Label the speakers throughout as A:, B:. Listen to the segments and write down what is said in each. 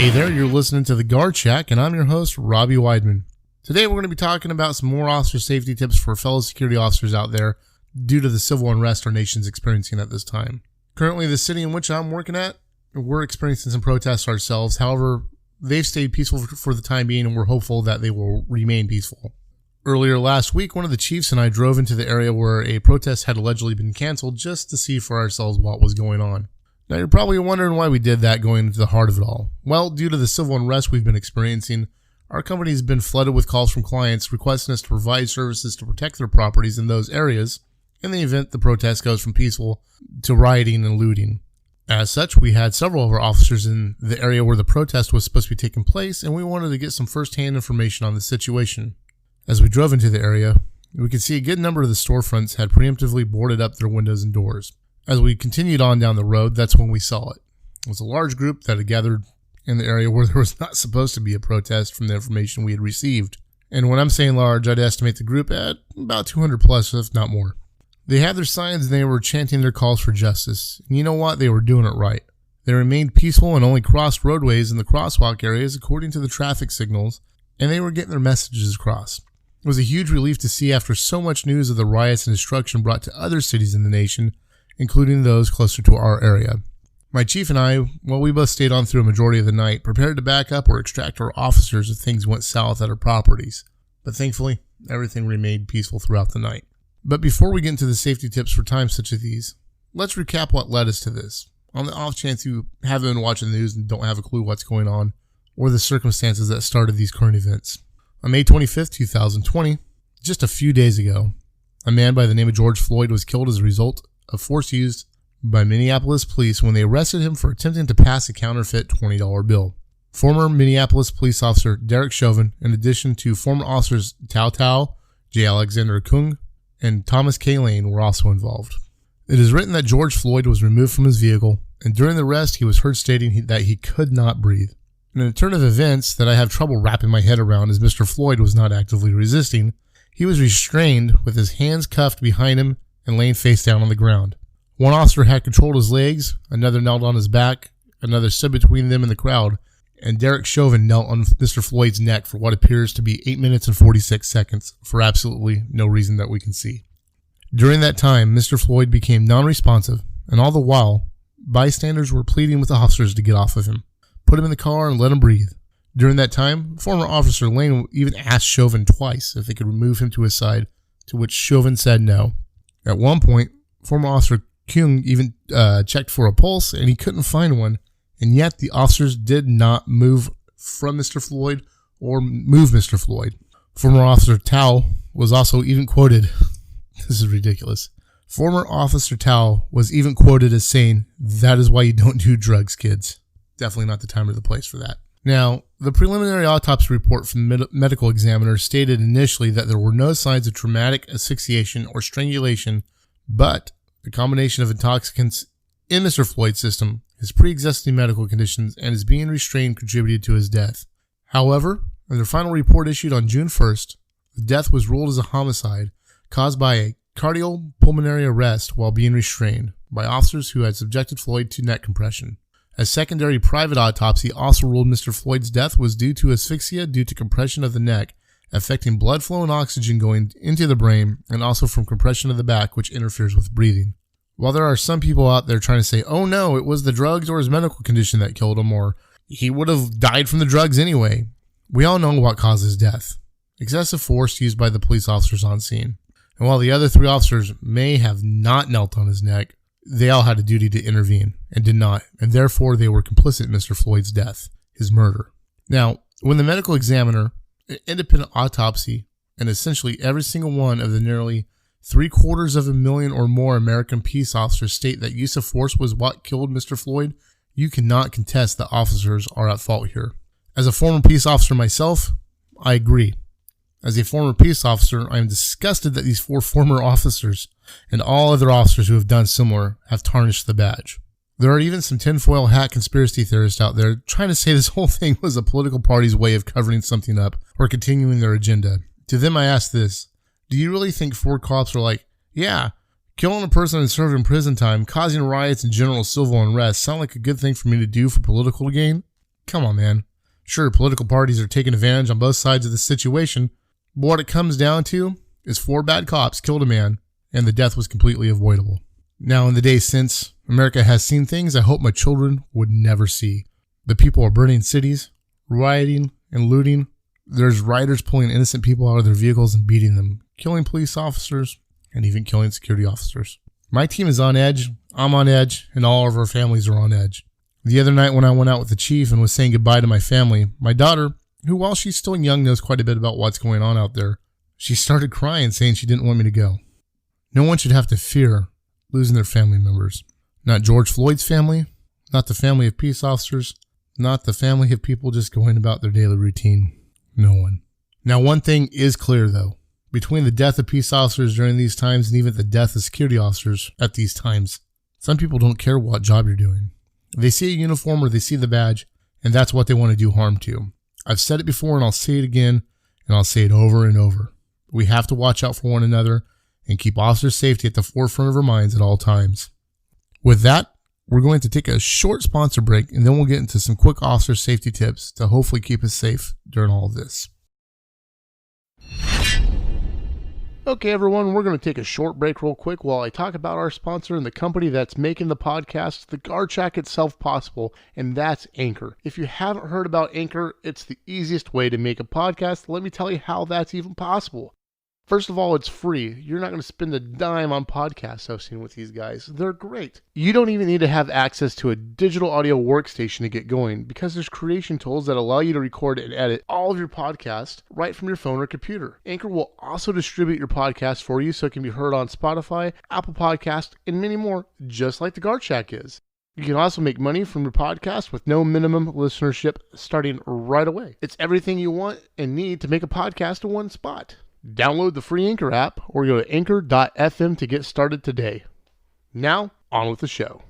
A: Hey there, you're listening to the Guard Shack, and I'm your host, Robbie Weidman. Today we're going to be talking about some more officer safety tips for fellow security officers out there due to the civil unrest our nation's experiencing at this time. Currently, the city in which I'm working at, we're experiencing some protests ourselves. However, they've stayed peaceful for the time being, and we're hopeful that they will remain peaceful. Earlier last week, one of the chiefs and I drove into the area where a protest had allegedly been canceled just to see for ourselves what was going on. Now, you're probably wondering why we did that going into the heart of it all. Well, due to the civil unrest we've been experiencing, our company has been flooded with calls from clients requesting us to provide services to protect their properties in those areas in the event the protest goes from peaceful to rioting and looting. As such, we had several of our officers in the area where the protest was supposed to be taking place, and we wanted to get some first-hand information on the situation. As we drove into the area, we could see a good number of the storefronts had preemptively boarded up their windows and doors. As we continued on down the road, that's when we saw it. It was a large group that had gathered in the area where there was not supposed to be a protest from the information we had received. And when I'm saying large, I'd estimate the group at about 200 plus, if not more. They had their signs and they were chanting their calls for justice. And you know what? They were doing it right. They remained peaceful and only crossed roadways in the crosswalk areas according to the traffic signals, and they were getting their messages across. It was a huge relief to see after so much news of the riots and destruction brought to other cities in the nation, including those closer to our area. My chief and I, we both stayed on through a majority of the night, prepared to back up or extract our officers if things went south at our properties. But thankfully, everything remained peaceful throughout the night. But before we get into the safety tips for times such as these, let's recap what led us to this. On the off chance you haven't been watching the news and don't have a clue what's going on, or the circumstances that started these current events. On May 25th, 2020, just a few days ago, a man by the name of George Floyd was killed as a result of force used by Minneapolis police when they arrested him for attempting to pass a counterfeit $20 bill. Former Minneapolis police officer Derek Chauvin, in addition to former officers Tao Tao, J. Alexander Kung, and Thomas K. Lane were also involved. It is written that George Floyd was removed from his vehicle, and during the arrest he was heard stating that he could not breathe. In a turn of events that I have trouble wrapping my head around, as Mr. Floyd was not actively resisting, he was restrained with his hands cuffed behind him and laying face down on the ground. One officer had controlled his legs, another knelt on his back, another stood between them and the crowd, and Derek Chauvin knelt on Mr. Floyd's neck for what appears to be 8 minutes and 46 seconds for absolutely no reason that we can see. During that time, Mr. Floyd became non-responsive, and all the while, bystanders were pleading with the officers to get off of him, put him in the car, and let him breathe. During that time, former Officer Lane even asked Chauvin twice if they could remove him to his side, to which Chauvin said no. At one point, former Officer Kung even checked for a pulse, and he couldn't find one, and yet the officers did not move from Mr. Floyd or move Mr. Floyd. Former Officer Tao was also even quoted, this is ridiculous, former Officer Tao was even quoted as saying, "That is why you don't do drugs, kids." Definitely not the time or the place for that. Now, the preliminary autopsy report from the medical examiner stated initially that there were no signs of traumatic asphyxiation or strangulation, but the combination of intoxicants in Mr. Floyd's system, his pre-existing medical conditions, and his being restrained contributed to his death. However, in their final report issued on June 1st, the death was ruled as a homicide caused by a cardiopulmonary arrest while being restrained by officers who had subjected Floyd to neck compression. A secondary private autopsy also ruled Mr. Floyd's death was due to asphyxia due to compression of the neck, affecting blood flow and oxygen going into the brain, and also from compression of the back, which interferes with breathing. While there are some people out there trying to say, oh no, it was the drugs or his medical condition that killed him, or he would have died from the drugs anyway, we all know what causes death. Excessive force used by the police officers on scene. And while the other 3 officers may have not knelt on his neck, they all had a duty to intervene and did not, and therefore they were complicit in Mr. Floyd's death, his murder. Now, when the medical examiner, an independent autopsy, and essentially every single one of the nearly 750,000 or more American peace officers state that use of force was what killed Mr. Floyd, you cannot contest that officers are at fault here. As a former peace officer myself, I agree. As a former peace officer, I am disgusted that these 4 former officers and all other officers who have done similar have tarnished the badge. There are even some tinfoil hat conspiracy theorists out there trying to say this whole thing was a political party's way of covering something up or continuing their agenda. To them I ask this, do you really think 4 cops are like, yeah, killing a person and serving prison time, causing riots and general civil unrest sound like a good thing for me to do for political gain? Come on, man. Sure, political parties are taking advantage on both sides of the situation, but what it comes down to is 4 bad cops killed a man, and the death was completely avoidable. Now, in the days since, America has seen things I hope my children would never see. The people are burning cities, rioting, and looting. There's rioters pulling innocent people out of their vehicles and beating them, killing police officers, and even killing security officers. My team is on edge, I'm on edge, and all of our families are on edge. The other night when I went out with the chief and was saying goodbye to my family, my daughter, who while she's still young knows quite a bit about what's going on out there, she started crying saying she didn't want me to go. No one should have to fear losing their family members. Not George Floyd's family, not the family of peace officers, not the family of people just going about their daily routine. No one. Now, one thing is clear though. Between the death of peace officers during these times and even the death of security officers at these times, some people don't care what job you're doing. They see a uniform or they see the badge, and that's what they want to do harm to. I've said it before and I'll say it again, and I'll say it over and over. We have to watch out for one another and keep officer safety at the forefront of our minds at all times. With that, we're going to take a short sponsor break, and then we'll get into some quick officer safety tips to hopefully keep us safe during all of this. Okay, everyone, we're going to take a short break real quick while I talk about our sponsor and the company that's making the podcast, the Guard Shack itself, possible, and that's Anchor. If you haven't heard about Anchor, it's the easiest way to make a podcast. Let me tell you how that's even possible. First of all, it's free. You're not going to spend a dime on podcast hosting with these guys. They're great. You don't even need to have access to a digital audio workstation to get going because there's creation tools that allow you to record and edit all of your podcasts right from your phone or computer. Anchor will also distribute your podcast for you so it can be heard on Spotify, Apple Podcasts, and many more, just like the Guard Shack is. You can also make money from your podcast with no minimum listenership starting right away. It's everything you want and need to make a podcast in one spot. Download the free Anchor app or go to anchor.fm to get started today. Now, on with the show.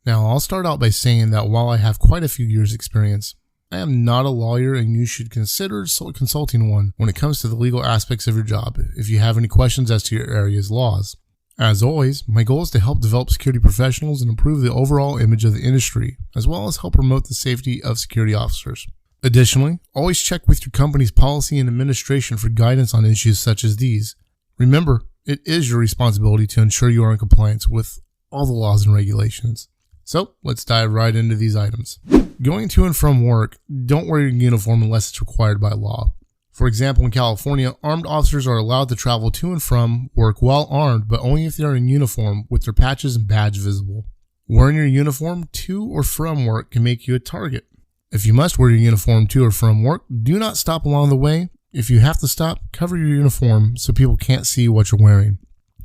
A: Now, I'll start out by saying that while I have quite a few years' experience, I am not a lawyer and you should consider consulting one when it comes to the legal aspects of your job if you have any questions as to your area's laws. As always, my goal is to help develop security professionals and improve the overall image of the industry, as well as help promote the safety of security officers. Additionally, always check with your company's policy and administration for guidance on issues such as these. Remember, it is your responsibility to ensure you are in compliance with all the laws and regulations. So, let's dive right into these items. Going to and from work, don't wear your uniform unless it's required by law. For example, in California, armed officers are allowed to travel to and from work while armed, but only if they are in uniform with their patches and badge visible. Wearing your uniform to or from work can make you a target. If you must wear your uniform to or from work, do not stop along the way. If you have to stop, cover your uniform so people can't see what you're wearing.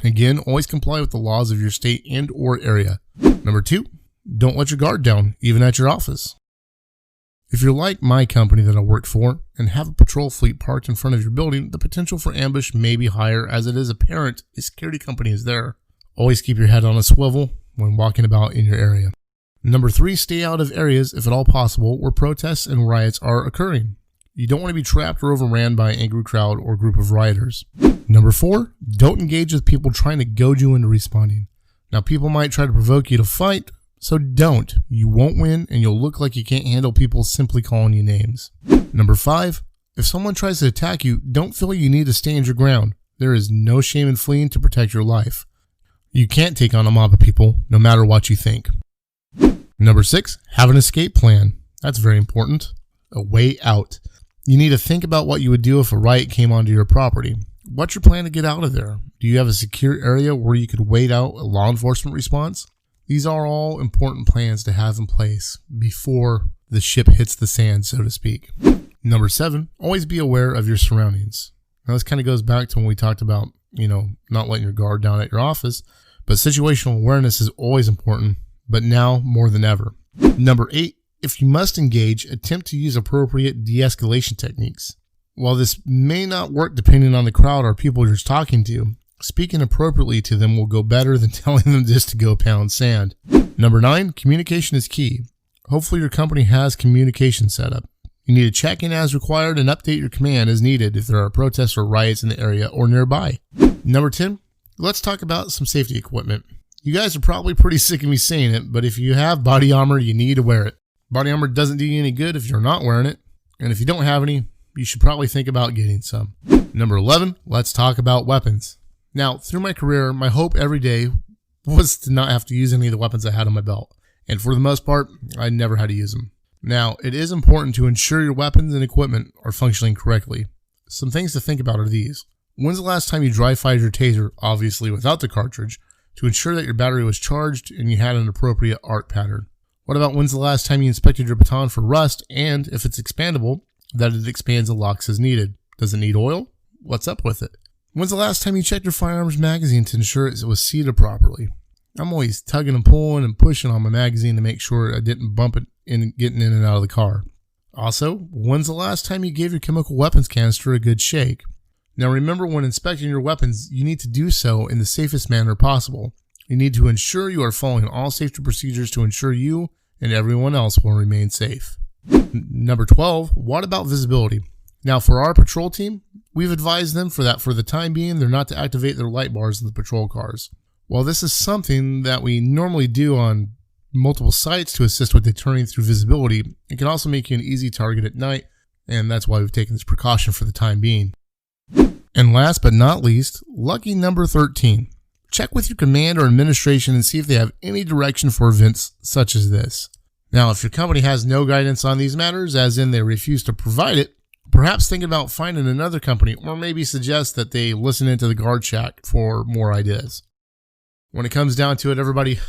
A: Again, always comply with the laws of your state and or area. Number 2, don't let your guard down, even at your office. If you're like my company that I work for and have a patrol fleet parked in front of your building, the potential for ambush may be higher as it is apparent a security company is there. Always keep your head on a swivel when walking about in your area. Number 3, stay out of areas, if at all possible, where protests and riots are occurring. You don't want to be trapped or overran by an angry crowd or group of rioters. Number 4, don't engage with people trying to goad you into responding. Now, people might try to provoke you to fight, so don't. You won't win, and you'll look like you can't handle people simply calling you names. Number 5, if someone tries to attack you, don't feel you need to stand your ground. There is no shame in fleeing to protect your life. You can't take on a mob of people, no matter what you think. Number 6, have an escape plan. That's very important. A way out. You need to think about what you would do if a riot came onto your property. What's your plan to get out of there? Do you have a secure area where you could wait out a law enforcement response? These are all important plans to have in place before the ship hits the sand, so to speak. Number 7, always be aware of your surroundings. Now this kind of goes back to when we talked about, not letting your guard down at your office, but situational awareness is always important, but now more than ever. Number 8, if you must engage, attempt to use appropriate de-escalation techniques. While this may not work depending on the crowd or people you're talking to, speaking appropriately to them will go better than telling them just to go pound sand. Number 9, communication is key. Hopefully your company has communication set up. You need to check in as required and update your command as needed if there are protests or riots in the area or nearby. Number 10, let's talk about some safety equipment. You guys are probably pretty sick of me saying it, but if you have body armor, you need to wear it. Body armor doesn't do you any good if you're not wearing it. And if you don't have any, you should probably think about getting some. Number 11, let's talk about weapons. Now, through my career, my hope every day was to not have to use any of the weapons I had on my belt. And for the most part, I never had to use them. Now, it is important to ensure your weapons and equipment are functioning correctly. Some things to think about are these. When's the last time you dry fired your taser, obviously without the cartridge, to ensure that your battery was charged and you had an appropriate arc pattern? What about when's the last time you inspected your baton for rust and, if it's expandable, that it expands and locks as needed? Does it need oil? What's up with it? When's the last time you checked your firearms magazine to ensure it was seated properly? I'm always tugging and pulling and pushing on my magazine to make sure I didn't bump it in getting in and out of the car. Also, when's the last time you gave your chemical weapons canister a good shake? Now remember, when inspecting your weapons, you need to do so in the safest manner possible. You need to ensure you are following all safety procedures to ensure you and everyone else will remain safe. Number 12, what about visibility? Now for our patrol team, we've advised them for the time being, they're not to activate their light bars in the patrol cars. While this is something that we normally do on multiple sites to assist with deterring through visibility, it can also make you an easy target at night, and that's why we've taken this precaution for the time being. And last but not least, lucky number 13. Check with your command or administration and see if they have any direction for events such as this. Now, if your company has no guidance on these matters, as in they refuse to provide it, perhaps think about finding another company, or maybe suggest that they listen into the Guard Shack for more ideas. When it comes down to it, everybody,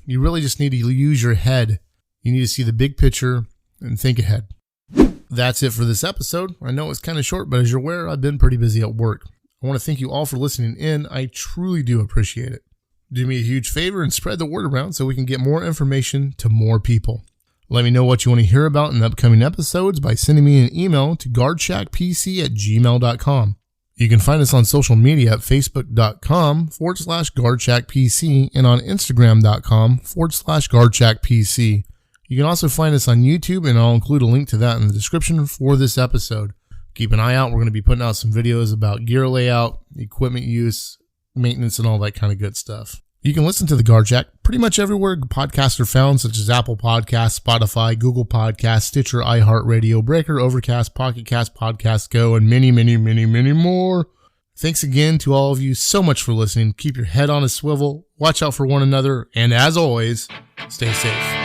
A: you really just need to use your head. You need to see the big picture and think ahead. That's it for this episode. I know it's kind of short, but as you're aware, I've been pretty busy at work. I want to thank you all for listening in. I truly do appreciate it. Do me a huge favor and spread the word around so we can get more information to more people. Let me know what you want to hear about in upcoming episodes by sending me an email to guardshackpc@gmail.com. You can find us on social media at facebook.com/guardshackpc and on instagram.com/guardshackpc. You can also find us on YouTube, and I'll include a link to that in the description for this episode. Keep an eye out. We're going to be putting out some videos about gear layout, equipment use, maintenance, and all that kind of good stuff. You can listen to the Guard Shack pretty much everywhere podcasts are found, such as Apple Podcasts, Spotify, Google Podcasts, Stitcher, iHeartRadio, Breaker, Overcast, Pocket Cast, Podcast Go, and many, many, many, many more. Thanks again to all of you so much for listening. Keep your head on a swivel, watch out for one another, and as always, stay safe.